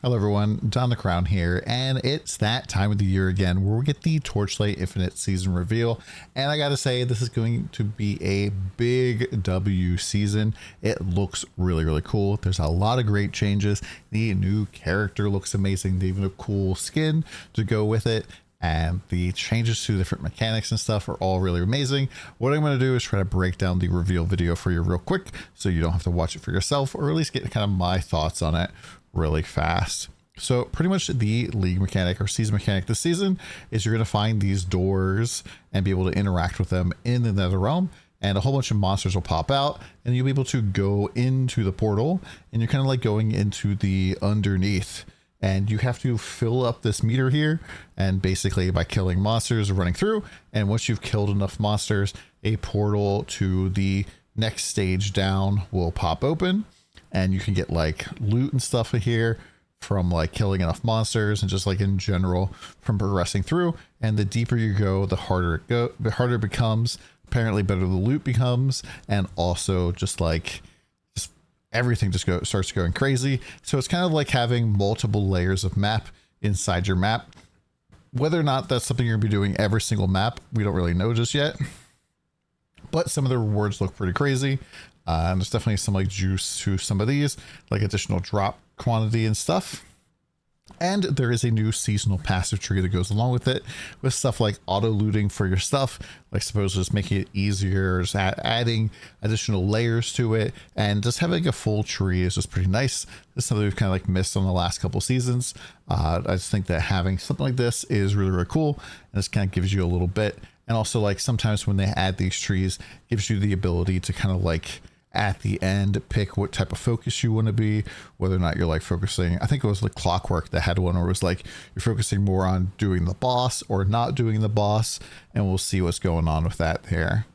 Hello everyone, DonTheCrown here, and it's that time of the year again where we get the Torchlight Infinite season reveal, and I gotta say this is going to be a big W season. It looks really cool. There's a lot of great changes. The new character looks amazing. They even have a cool skin to go with it, and the changes to different mechanics and stuff are all really amazing. What I'm going to do is try to break down the reveal video for you real quick so you don't have to watch it for yourself, or at least get kind of my thoughts on it really fast. So pretty much the league mechanic or season mechanic this season is you're going to find these doors and be able to interact with them in the Netherrealm, and a whole bunch of monsters will pop out and you'll be able to go into the portal, and you're kind of like going into the underneath, and you have to fill up this meter here, and basically by killing monsters running through, and once you've killed enough monsters, a portal to the next stage down will pop open, and you can get like loot and stuff here from like killing enough monsters and just like in general from progressing through. And the deeper you go, the harder it becomes. Apparently better the loot becomes, and also just everything just starts going crazy. So it's kind of like having multiple layers of map inside your map. Whether or not that's something you're gonna be doing every single map, we don't really know just yet, but some of the rewards look pretty crazy. And there's definitely some like juice to some of these, like additional drop quantity and stuff. And there is a new seasonal passive tree that goes along with it, with stuff like auto looting for your stuff, like suppose just making it easier, just adding additional layers to it, and just having a full tree is just pretty nice. This is something we've kind of like missed on the last couple seasons. I just think that having something like this is really cool, and this kind of gives you a little bit. And also like sometimes when they add these trees, gives you the ability to kind of like at the end pick what type of focus you want to be, whether or not you're like focusing. I think it was like Clockwork that had one where it was like you're focusing more on doing the boss or not doing the boss, and we'll see what's going on with that here.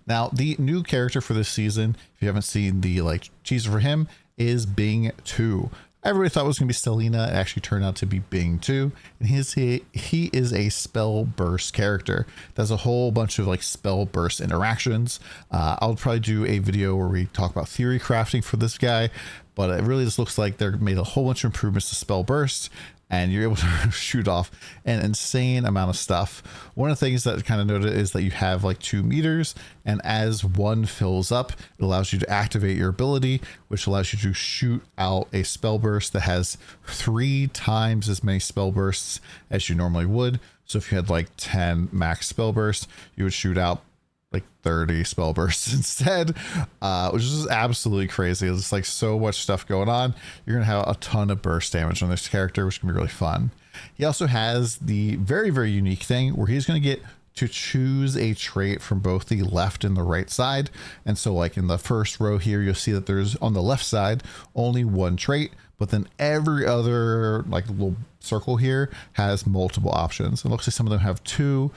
Now the new character for this season, if you haven't seen the like teaser for him, is Bing 2. Everybody thought it was going to be Selena. It actually turned out to be Bing 2. And he is a spell burst character. There's a whole bunch of like spell burst interactions. I'll probably do a video where we talk about theory crafting for this guy, but it really just looks like they're made a whole bunch of improvements to spell burst, and you're able to shoot off an insane amount of stuff. One of the things that I kind of noted is that you have like 2 meters, and as one fills up, it allows you to activate your ability, which allows you to shoot out a spell burst that has 3 times as many spell bursts as you normally would. So if you had like 10 max spell bursts, you would shoot out like 30 spell bursts instead, which is absolutely crazy. It's like so much stuff going on. You're gonna have a ton of burst damage on this character, which can be really fun. He also has the very unique thing where he's gonna get to choose a trait from both the left and the right side. And so like in the first row here, you'll see that there's on the left side only 1 trait, but then every other like little circle here has multiple options. It looks like some of them have 2,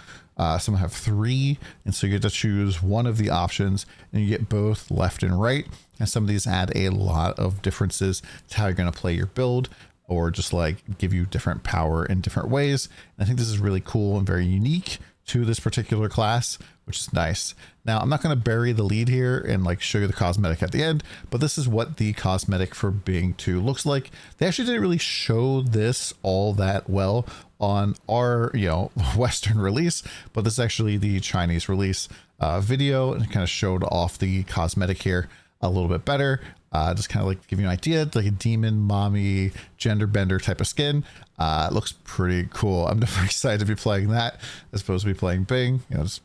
some have 3, and so you get to choose one of the options, and you get both left and right. And some of these add a lot of differences to how you're going to play your build, or just like give you different power in different ways. And I think this is really cool and very unique to this particular class, which is nice. Now I'm not going to bury the lead here and like show you the cosmetic at the end, but this is what the cosmetic for Bing 2 looks like. They actually didn't really show this all that well on our Western release, but this is actually the Chinese release video, and it kind of showed off the cosmetic here a little bit better. Just kind of like give you an idea. It's like a demon mommy gender bender type of skin. It looks pretty cool. I'm definitely excited to be playing that as opposed to be playing Bing. Just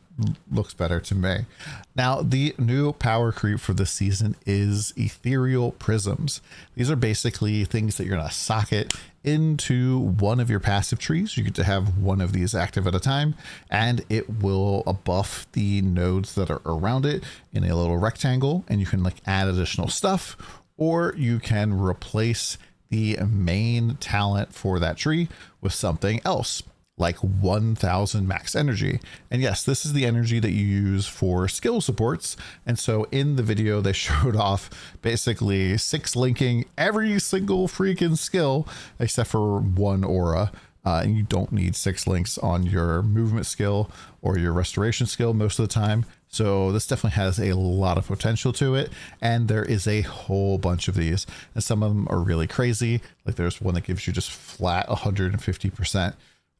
looks better to me. Now the new power creep for this season is Ethereal prisms. These are basically things that you're gonna socket into one of your passive trees. You get to have one of these active at a time, and it will buff the nodes that are around it in a little rectangle, and you can like add additional stuff, or you can replace the main talent for that tree with something else, like 1000 max energy. And yes, this is the energy that you use for skill supports. And so in the video, they showed off basically 6 linking every single freaking skill except for 1 aura. And you don't need 6 links on your movement skill or your restoration skill most of the time. So this definitely has a lot of potential to it. And there is a whole bunch of these. And some of them are really crazy. Like there's one that gives you just flat 150%,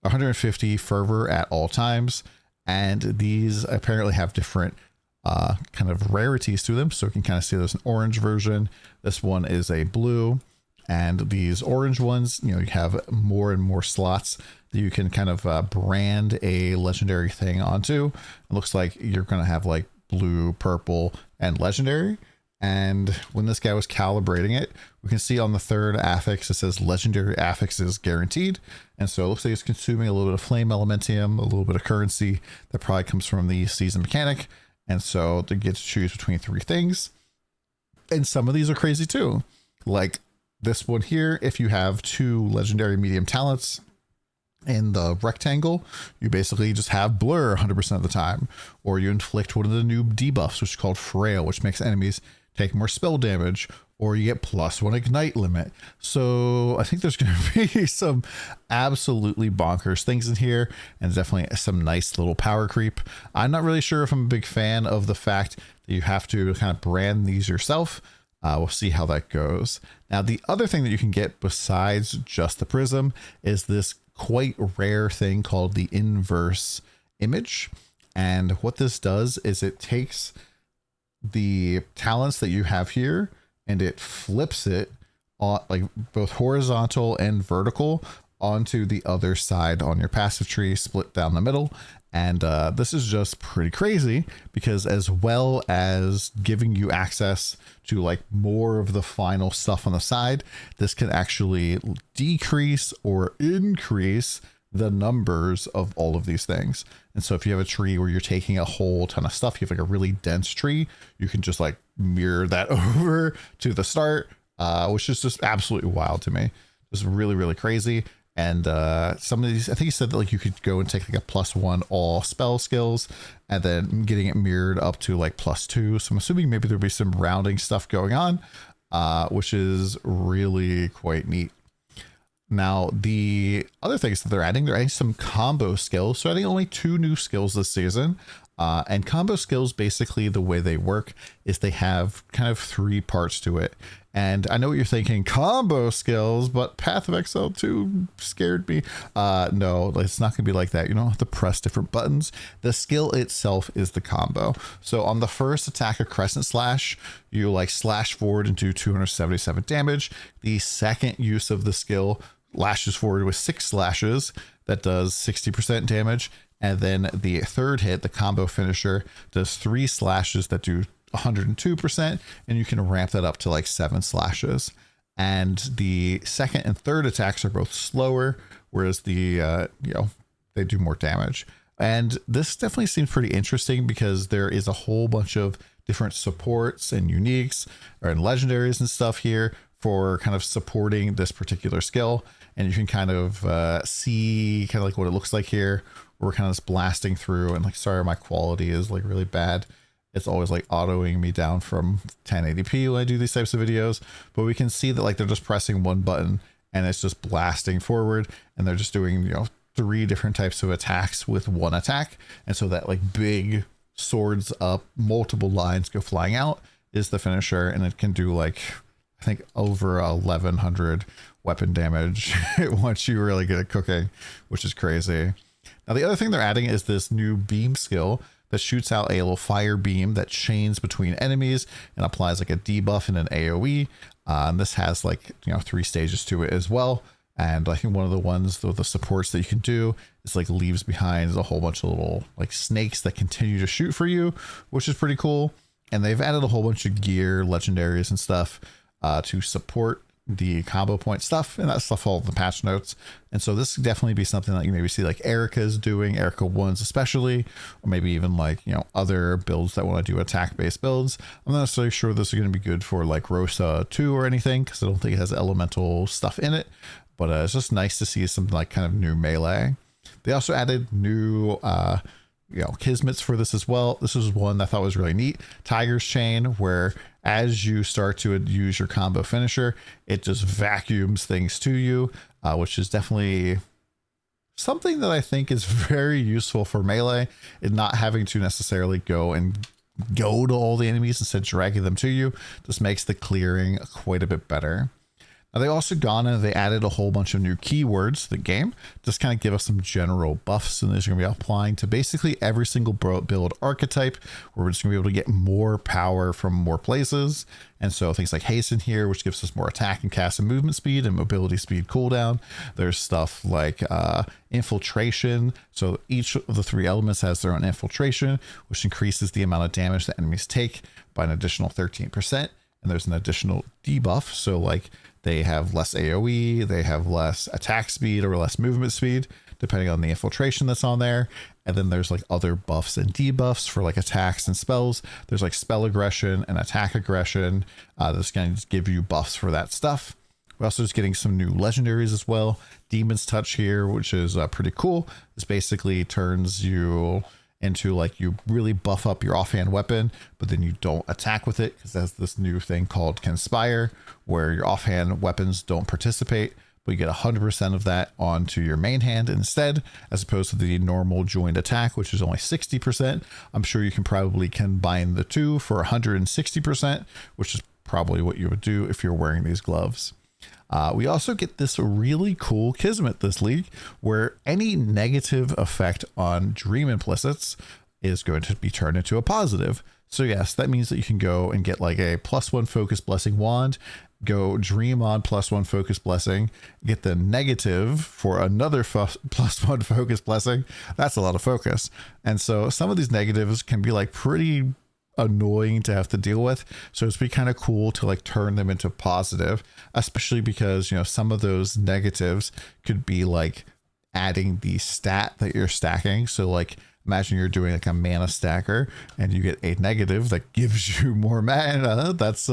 150 fervor at all times. And these apparently have different kind of rarities to them. So you can kind of see there's an orange version. This one is a blue. And these orange ones, you have more and more slots that you can kind of brand a legendary thing onto. It looks like you're going to have like blue, purple, and legendary. And when this guy was calibrating it, we can see on the third affix, it says legendary affix is guaranteed. And so it looks like it's consuming a little bit of flame elementium, a little bit of currency that probably comes from the season mechanic. And so they get to choose between 3 things. And some of these are crazy too. Like this one here, if you have 2 legendary medium talents in the rectangle, you basically just have blur 100% of the time, or you inflict one of the new debuffs, which is called frail, which makes enemies take more spell damage, or you get +1 ignite limit. So I think there's going to be some absolutely bonkers things in here, and definitely some nice little power creep. I'm not really sure if I'm a big fan of the fact that you have to kind of brand these yourself. We'll see how that goes. Now, the other thing that you can get besides just the prism is this quite rare thing called the inverse image. And what this does is it takes the talents that you have here and it flips it on, like both horizontal and vertical, onto the other side on your passive tree, split down the middle. And this is just pretty crazy because as well as giving you access to like more of the final stuff on the side, this can actually decrease or increase the numbers of all of these things. And so if you have a tree where you're taking a whole ton of stuff, you have like a really dense tree, you can just like mirror that over to the start, which is just absolutely wild to me. It's really, really crazy. And some of these, I think you said that like you could go and take like a +1 all spell skills and then getting it mirrored up to like +2. So I'm assuming maybe there'll be some rounding stuff going on, which is really quite neat. Now, the other things that they're adding some combo skills. So adding only 2 new skills this season. And combo skills, basically the way they work is they have kind of 3 parts to it. And I know what you're thinking, combo skills, but Path of Exile 2 scared me. No, it's not going to be like that. You don't have to press different buttons. The skill itself is the combo. So on the first attack of Crescent Slash, you like slash forward and do 277 damage. The second use of the skill lashes forward with 6 slashes. That does 60% damage. And then the third hit, the combo finisher, does 3 slashes that do 102%, and you can ramp that up to like 7 slashes. And the second and third attacks are both slower, whereas the they do more damage. And this definitely seems pretty interesting because there is a whole bunch of different supports and uniques and legendaries and stuff here for kind of supporting this particular skill. And you can kind of see kind of like what it looks like here. We're kind of just blasting through, and like, sorry, my quality is like really bad. It's always like autoing me down from 1080p when I do these types of videos, but we can see that like they're just pressing one button and it's just blasting forward, and they're just doing, 3 different types of attacks with one attack. And so that like big swords up, multiple lines go flying out is the finisher, and it can do like, I think over 1100 weapon damage once you really get it cooking, which is crazy. Now, the other thing they're adding is this new beam skill that shoots out a little fire beam that chains between enemies and applies like a debuff and an AoE. And this has like, 3 stages to it as well. And I think one of the ones, the supports that you can do is like leaves behind a whole bunch of little like snakes that continue to shoot for you, which is pretty cool. And they've added a whole bunch of gear, legendaries and stuff to support the combo point stuff, and that stuff all in the patch notes. And so this could definitely be something that you maybe see like Erica's doing, Erica 1s especially, or maybe even like, other builds that want to do attack based builds. I'm not necessarily sure this is going to be good for like Rosa 2 or anything, because I don't think it has elemental stuff in it, but it's just nice to see some like kind of new melee. They also added new kismets for this as well. This is one that I thought was really neat. Tiger's Chain, where as you start to use your combo finisher, it just vacuums things to you, which is definitely something that I think is very useful for melee is not having to necessarily go to all the enemies instead of dragging them to you. This makes the clearing quite a bit better. Now they also gone and they added a whole bunch of new keywords to the game, just kind of give us some general buffs, and these are going to be applying to basically every single build archetype, where we're just going to be able to get more power from more places. And so things like hasten here, which gives us more attack and cast and movement speed and mobility speed cooldown. There's stuff like infiltration. So each of the 3 elements has their own infiltration, which increases the amount of damage that enemies take by an additional 13%. And there's an additional debuff. So like they have less AoE, they have less attack speed or less movement speed, depending on the infiltration that's on there. And then there's like other buffs and debuffs for like attacks and spells. There's like spell aggression and attack aggression. That's going to just give you buffs for that stuff. We're also just getting some new legendaries as well. Demon's Touch here, which is pretty cool. This basically turns you into like you really buff up your offhand weapon, but then you don't attack with it because that's this new thing called Conspire, where your offhand weapons don't participate, but you get 100% of that onto your main hand instead, as opposed to the normal joined attack, which is only 60%. I'm sure you can probably combine the two for 160%, which is probably what you would do if you're wearing these gloves. We also get this really cool kismet this league, where any negative effect on dream implicits is going to be turned into a positive. So yes, that means that you can go and get like a +1 focus blessing wand, go dream on +1 focus blessing, get the negative for another +1 focus blessing. That's a lot of focus. And so some of these negatives can be like pretty annoying to have to deal with, so it's be kind of cool to like turn them into positive, especially because, you know, some of those negatives could be like adding the stat that you're stacking. So like imagine you're doing like a mana stacker and you get a negative that gives you more mana. That's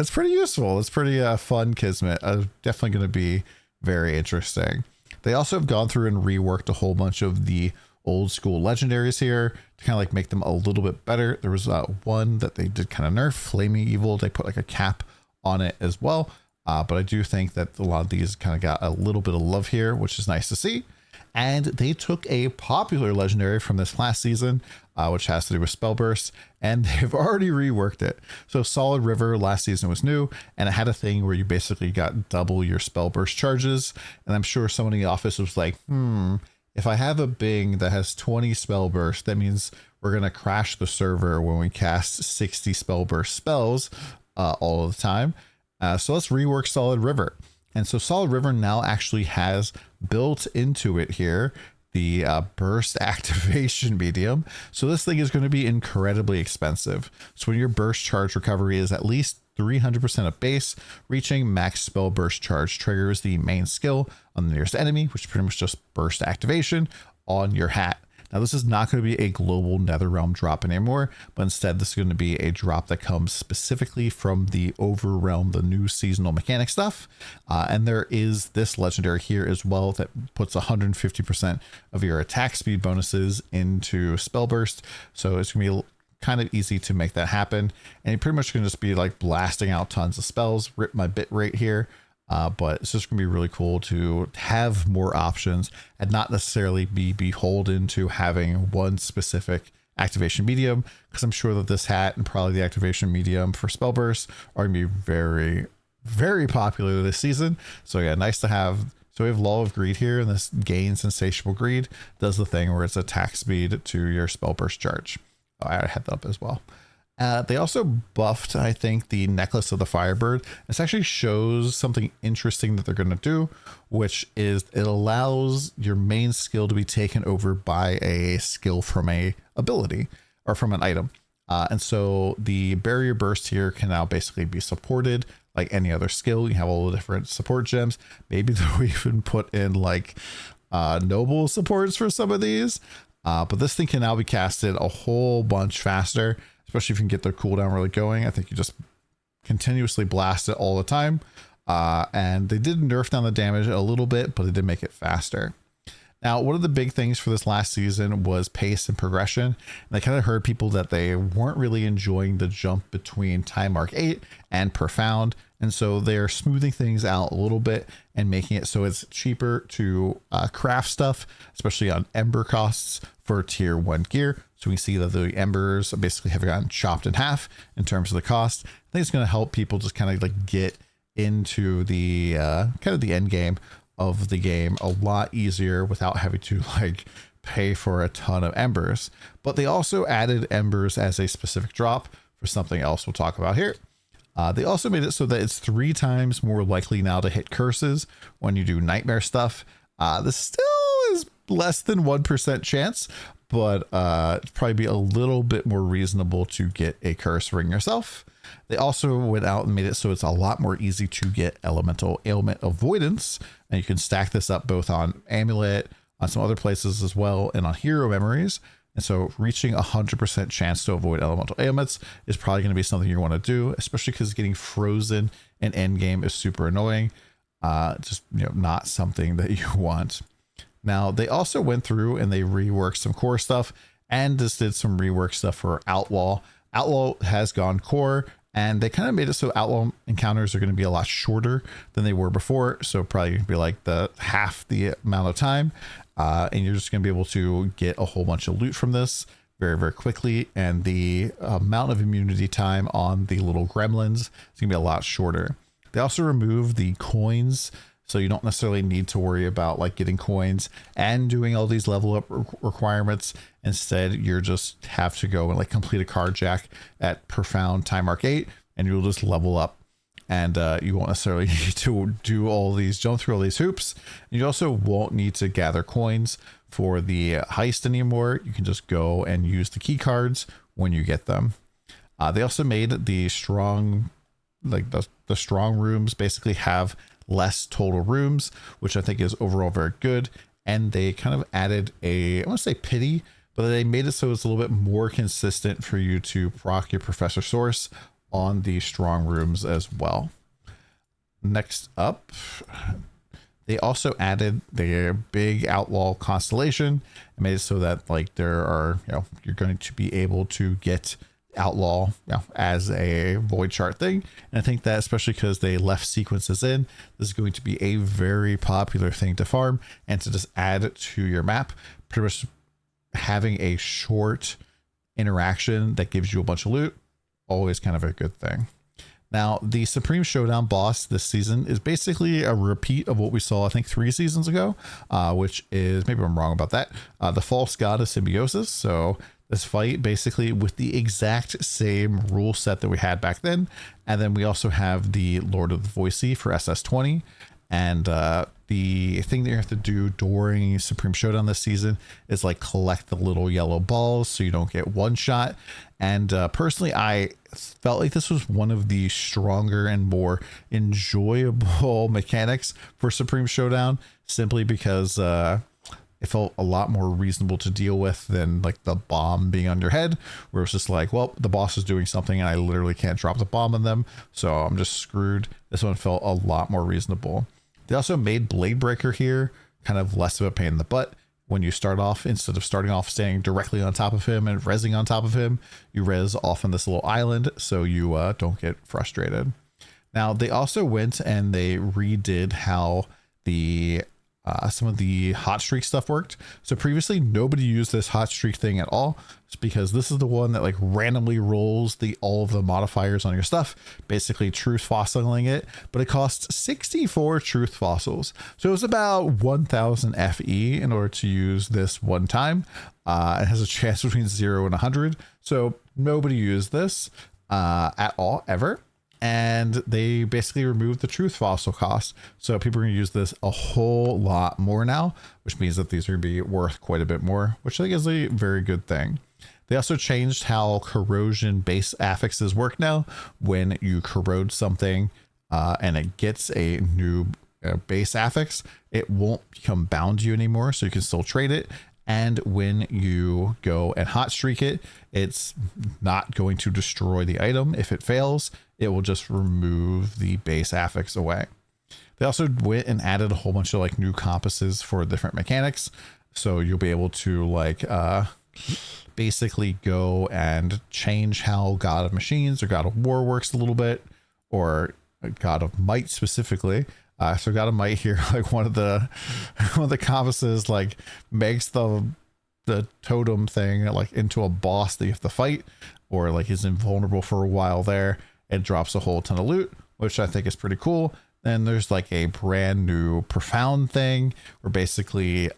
pretty useful. It's pretty fun kismet. Definitely going to be very interesting. They also have gone through and reworked a whole bunch of the old school legendaries here to kind of like make them a little bit better. There was one that they did kind of nerf, Flaming Evil. They put like a cap on it as well. But I do think that a lot of these kind of got a little bit of love here, which is nice to see. And they took a popular legendary from this last season, which has to do with spell bursts, and they've already reworked it. So Solid River last season was new, and it had a thing where you basically got double your spell burst charges. And I'm sure someone in the office was like, if I have a Bing that has 20 spell burst, that means we're going to crash the server when we cast 60 spell burst spells all the time. So let's rework Solid River. And so Solid River now actually has built into it here the burst activation medium. So this thing is going to be incredibly expensive. So when your burst charge recovery is at least 300% of base, reaching max spell burst charge triggers the main skill on the nearest enemy, which is pretty much just burst activation on your hat. Now this is not going to be a global Netherrealm drop anymore, but instead this is going to be a drop that comes specifically from the Overrealm, the new seasonal mechanic stuff. And there is this legendary here as well that puts 150% of your attack speed bonuses into spell burst. So it's going to be kind of easy to make that happen, and you pretty much can just be like blasting out tons of spells. Rip my bit rate here, but it's just gonna be really cool to have more options and not necessarily be beholden to having one specific activation medium, because I'm sure that this hat and probably the activation medium for spell burst are gonna be very, very popular this season. So yeah, nice to have. So we have Law of Greed here, and this gains Insatiable Greed does the thing where it's attack speed to your spell burst charge. I had that up as well. They also buffed, I think, the Necklace of the Firebird. This actually shows something interesting that they're going to do, which is it allows your main skill to be taken over by a skill from a ability or from an item. And so the Barrier Burst here can now basically be supported like any other skill. You have all the different support gems. Maybe they'll even put in like noble supports for some of these. But this thing can now be casted a whole bunch faster, especially if you can get their cooldown really going. I think you just continuously blast it all the time. And they did nerf down the damage a little bit, but they did make it faster. Now, one of the big things for this last season was pace and progression. And I kind of heard people that they weren't really enjoying the jump between Time Mark 8 and Profound. And so they're smoothing things out a little bit and making it so it's cheaper to craft stuff, especially on ember costs for tier 1 gear. So we see that the embers basically have gotten chopped in half in terms of the cost. I think it's going to help people just kind of like get into the kind of the end game of the game a lot easier without having to like pay for a ton of embers. But they also added embers as a specific drop for something else we'll talk about here. They also made it so that it's 3 times more likely now to hit curses when you do nightmare stuff. This still is less than 1% chance, but it'd probably be a little bit more reasonable to get a curse ring yourself. They also went out and made it so it's a lot more easy to get elemental ailment avoidance. And you can stack this up both on amulet, on some other places as well, and on hero memories. And so reaching 100% chance to avoid elemental ailments is probably going to be something you want to do, especially because getting frozen in end game is super annoying. Just, not something that you want. Now, they also went through and they reworked some core stuff and just did some rework stuff for Outlaw. Outlaw has gone core, and they kind of made it so Outlaw encounters are going to be a lot shorter than they were before. So probably going to be like the half the amount of time. And you're just going to be able to get a whole bunch of loot from this very, very quickly. And the amount of immunity time on the little gremlins is going to be a lot shorter. They also removed the coins, so you don't necessarily need to worry about like getting coins and doing all these level up requirements. Instead, you're just have to go and like complete a card jack at Profound Time Mark 8, and you'll just level up. And you won't necessarily need to do all these, jump through all these hoops. And you also won't need to gather coins for the heist anymore. You can just go and use the key cards when you get them. They also made the strong, like the strong rooms basically have less total rooms, which I think is overall very good. And they kind of added I want to say pity, but they made it so it's a little bit more consistent for you to proc your Professor Source on the strong rooms as well. Next up, they also added their big Outlaw constellation and made it so that like there are, you're going to be able to get Outlaw as a void chart thing. And I think that especially because they left sequences in, this is going to be a very popular thing to farm and to just add to your map. Pretty much having a short interaction that gives you a bunch of loot, always kind of a good thing. Now, the Supreme Showdown boss this season is basically a repeat of what we saw, I think, 3 seasons ago, which is, maybe I'm wrong about that, the False God of Symbiosis. So this fight basically with the exact same rule set that we had back then. And then we also have the Lord of the Voicey for SS20. And the thing that you have to do during Supreme Showdown this season is like collect the little yellow balls so you don't get one shot. And personally, I felt like this was one of the stronger and more enjoyable mechanics for Supreme Showdown, simply because it felt a lot more reasonable to deal with than like the bomb being on your head, where it's just like, well, the boss is doing something and I literally can't drop the bomb on them, so I'm just screwed. This one felt a lot more reasonable. They also made Blade Breaker here kind of less of a pain in the butt. When you start off, instead of starting off standing directly on top of him and rezzing on top of him, you res off on this little island so you don't get frustrated. Now, they also went and they redid how the some of the hot streak stuff worked. So previously nobody used this hot streak thing at all. It's because this is the one that like randomly rolls all of the modifiers on your stuff, basically truth fossiling it, but it costs 64 truth fossils. So it was about 1000 FE in order to use this one time. It has a chance between 0 and 100. So nobody used this at all ever. And they basically removed the truth fossil cost. So people are going to use this a whole lot more now, which means that these are going to be worth quite a bit more, which I think is a very good thing. They also changed how corrosion base affixes work now. When you corrode something and it gets a new base affix, it won't become bound to you anymore. So you can still trade it. And when you go and hot streak it, it's not going to destroy the item. If it fails, it will just remove the base affix away. They also went and added a whole bunch of like new compasses for different mechanics. So you'll be able to like basically go and change how God of Machines or God of War works a little bit, or God of Might specifically. So God of Might here, like one of the compasses like makes the totem thing like into a boss that you have to fight, or like is invulnerable for a while there. It drops a whole ton of loot, which I think is pretty cool. Then there's like a brand new profound thing where basically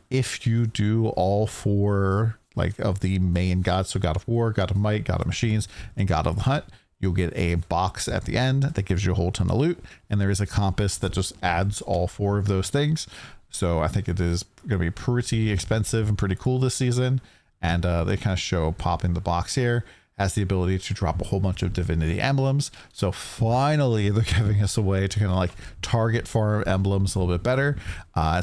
if you do all four like of the main gods, so God of War, God of Might, God of Machines, and God of the Hunt, you'll get a box at the end that gives you a whole ton of loot. And there is a compass that just adds all four of those things. So I think it is going to be pretty expensive and pretty cool this season. And they kind of show popping the box here has the ability to drop a whole bunch of divinity emblems. So finally they're giving us a way to kind of like target farm emblems a little bit better.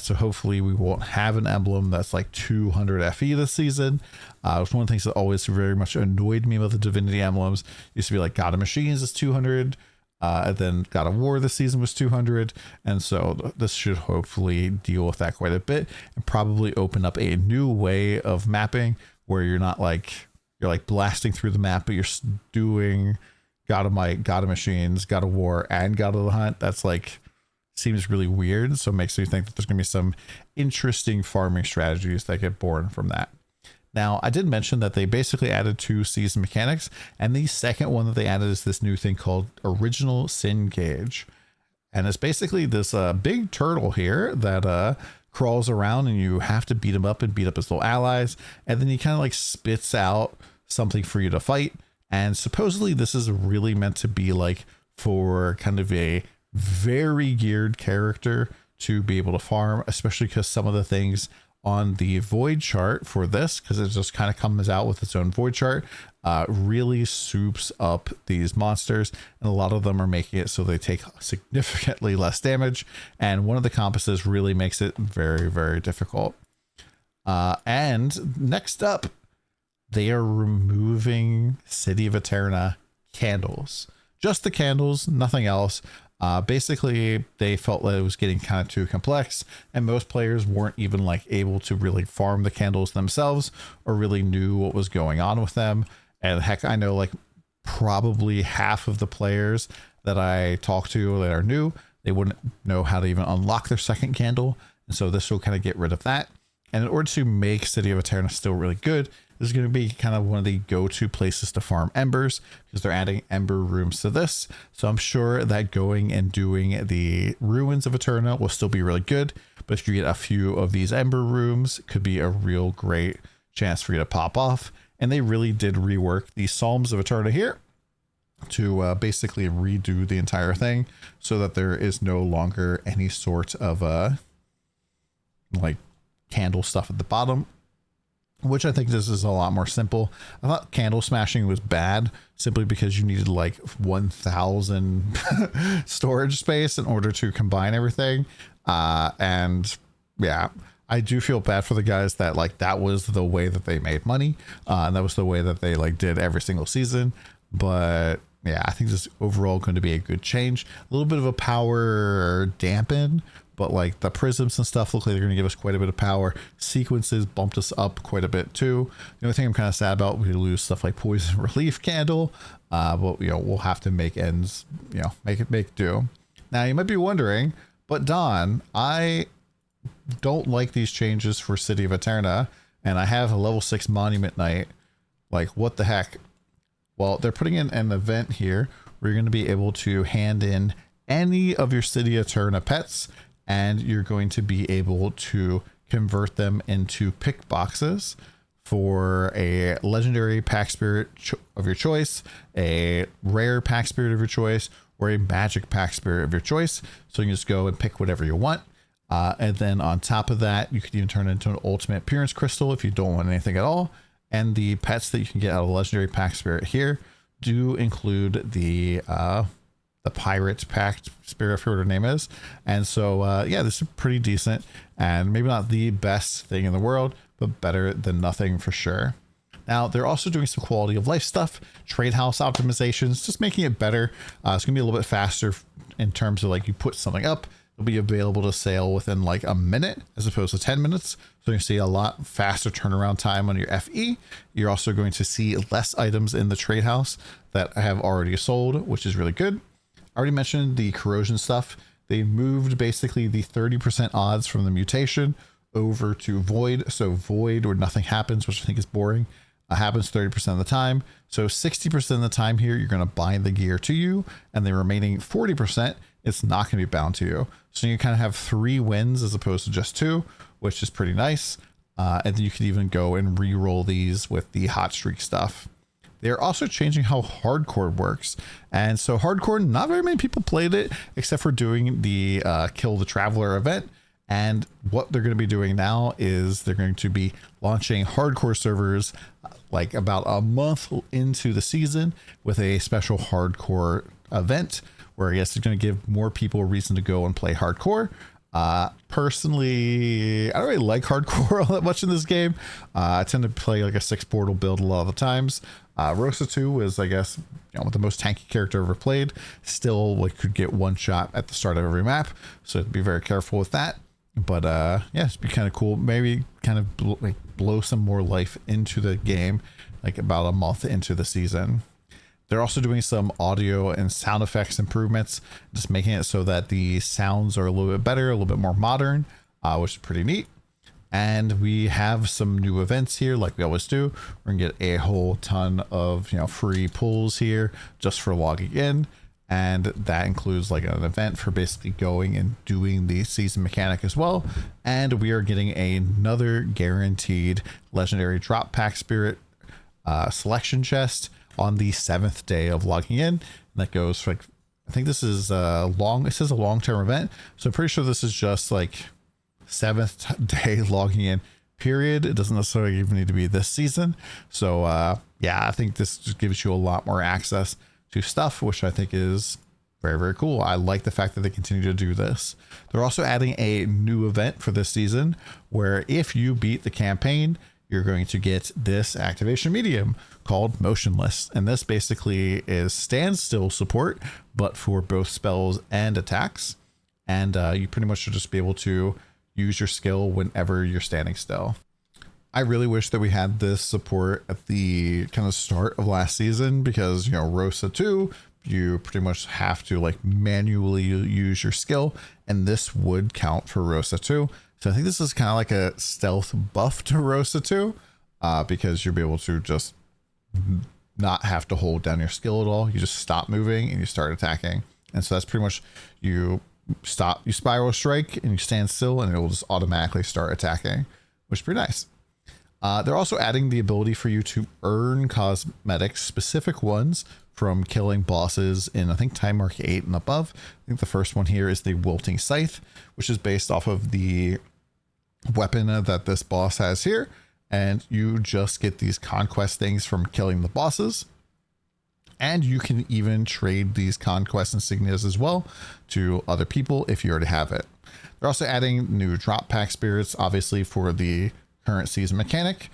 So hopefully we won't have an emblem that's like 200 FE this season. It was one of the things that always very much annoyed me about the divinity emblems. Used to be like God of Machines is 200. And then God of War this season was 200. And so this should hopefully deal with that quite a bit and probably open up a new way of mapping where you're not like, you're like blasting through the map, but you're doing God of Might, God of Machines, God of War, and God of the Hunt. That's like, seems really weird. So it makes me think that there's going to be some interesting farming strategies that get born from that. Now, I did mention that they basically added 2 season mechanics, and the second one that they added is this new thing called Original Sin Gauge. And it's basically this big turtle here that crawls around, and you have to beat him up and beat up his little allies. And then he kind of like spits out something for you to fight. And supposedly this is really meant to be like for kind of a very geared character to be able to farm, especially because some of the things on the void chart for this, because it just kind of comes out with its own void chart, really soups up these monsters, and a lot of them are making it so they take significantly less damage, and one of the compasses really makes it very, very difficult. And next up, they are removing City of Aeterna candles, just the candles, nothing else. Basically they felt that it was getting kind of too complex, and most players weren't even like able to really farm the candles themselves or really knew what was going on with them. And heck, I know like probably half of the players that I talk to that are new, they wouldn't know how to even unlock their second candle. And so this will kind of get rid of that. And in order to make City of Aeterna still really good, this is going to be kind of one of the go-to places to farm embers, because they're adding ember rooms to this. So I'm sure that going and doing the ruins of Aeterna will still be really good. But if you get a few of these ember rooms, it could be a real great chance for you to pop off. And they really did rework the Psalms of Aeterna here to basically redo the entire thing so that there is no longer any sort of like candle stuff at the bottom, which I think this is a lot more simple. I thought candle smashing was bad simply because you needed like 1,000 storage space in order to combine everything. And yeah, I do feel bad for the guys that like that was the way that they made money. And that was the way that they like did every single season. But yeah, I think this is overall going to be a good change. A little bit of a power dampen, but like the prisms and stuff look like they're going to give us quite a bit of power. Sequences bumped us up quite a bit too. The only thing I'm kind of sad about, we lose stuff like Poison Relief Candle, but you know, we'll have to make ends, you know, make do. Now you might be wondering, but Don, I don't like these changes for City of Aeterna, and I have a level 6 Monument Knight. Like, what the heck? Well, they're putting in an event here where you're going to be able to hand in any of your City of Aeterna pets, and you're going to be able to convert them into pick boxes for a legendary Pactspirit of your choice, a rare Pactspirit of your choice, or a magic Pactspirit of your choice. So you can just go and pick whatever you want. And then on top of that, you could even turn it into an ultimate appearance crystal if you don't want anything at all. And the pets that you can get out of legendary Pactspirit here do include the pirate Pactspirit, I forget what her name is. And so yeah, this is pretty decent, and maybe not the best thing in the world, but better than nothing for sure. Now, they're also doing some quality of life stuff, trade house optimizations, just making it better. It's going to be a little bit faster in terms of like you put something up, it'll be available to sale within like a minute as opposed to 10 minutes. So you see a lot faster turnaround time on your FE. You're also going to see less items in the trade house that have already sold, which is really good. I already mentioned the corrosion stuff. They moved basically the 30% odds from the mutation over to void. So void where nothing happens, which I think is boring, happens 30% of the time. So 60% of the time here, you're going to bind the gear to you, and the remaining 40%, it's not going to be bound to you. So you kind of have 3 wins as opposed to just 2, which is pretty nice. And then you can even go and re-roll these with the hot streak stuff. They're also changing how hardcore works. And so hardcore, not very many people played it except for doing the Kill the Traveler event. And what they're going to be doing now is they're going to be launching hardcore servers like about a month into the season with a special hardcore event where I guess they're going to give more people a reason to go and play hardcore. Personally, I don't really like hardcore all that much in this game. I tend to play like a 6 portal build a lot of the times. Rosa 2 is, I guess, the most tanky character ever played. Still, like, could get 1 shot at the start of every map, so be very careful with that. But yeah, it'd be kind of cool. Maybe kind of blow some more life into the game, like about a month into the season. They're also doing some audio and sound effects improvements, just making it so that the sounds are a little bit better, a little bit more modern, which is pretty neat. And we have some new events here, like we always do. We're gonna get a whole ton of free pulls here just for logging in, and that includes like an event for basically going and doing the season mechanic as well. And we are getting another guaranteed legendary drop Pactspirit selection chest on the 7th day of logging in. And that goes for like, I think this is it says a long-term event, so I'm pretty sure this is just like 7th day logging in period. It doesn't necessarily even need to be this season. So yeah, I think this just gives you a lot more access to stuff, which I think is very, very cool. I like the fact that they continue to do this. They're also adding a new event for this season where if you beat the campaign, you're going to get this activation medium called Motionless. And this basically is standstill support, but for both spells and attacks. And you pretty much should just be able to use your skill whenever you're standing still. I really wish that we had this support at the kind of start of last season, because Rosa 2, you pretty much have to like manually use your skill, and this would count for Rosa 2. So I think this is kind of like a stealth buff to Rosa 2, because you'll be able to just not have to hold down your skill at all. You just stop moving and you start attacking. And so that's pretty much, you spiral strike and you stand still, and it will just automatically start attacking, which is pretty nice. They're also adding the ability for you to earn cosmetics, specific ones from killing bosses in, I think, time mark 8 and above. I think the first one here is the Wilting Scythe, which is based off of the weapon that this boss has here. And you just get these conquest things from killing the bosses. And you can even trade these conquest insignias as well to other people if you already have it. They're also adding new drop Pactspirits, obviously, for the current season mechanic,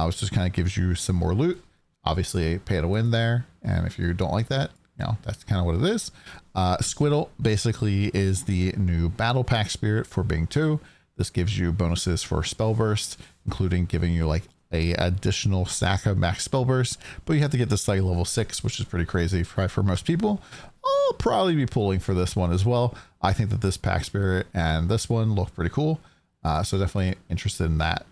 which just kind of gives you some more loot. Obviously, pay to win there. And if you don't like that, that's kind of what it is. Squiddle basically is the new battle Pactspirit for Bing 2. This gives you bonuses for spell burst, including giving you like a additional stack of max spell burst, but you have to get this like level 6, which is pretty crazy for most people. I'll probably be pulling for this one as well. I think that this Pactspirit and this one look pretty cool, so definitely interested in that.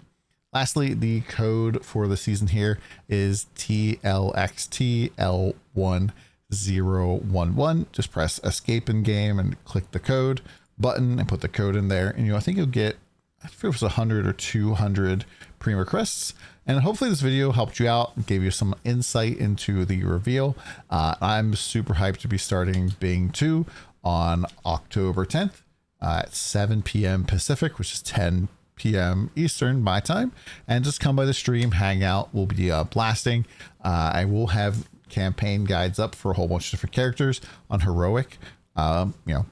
Lastly, the code for the season here is TLXTL1011. Just press escape in game and click the code button and put the code in there, and I think you'll get, I think it was 100 or 200 premium requests. And hopefully this video helped you out and gave you some insight into the reveal. I'm super hyped to be starting Bing 2 on October 10th at 7 p.m. Pacific, which is 10 p.m. Eastern my time. And just come by the stream, hang out. We'll be blasting. I will have campaign guides up for a whole bunch of different characters on heroic,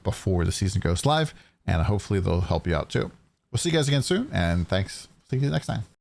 before the season goes live, and hopefully they'll help you out too. We'll see you guys again soon, and thanks. See you next time.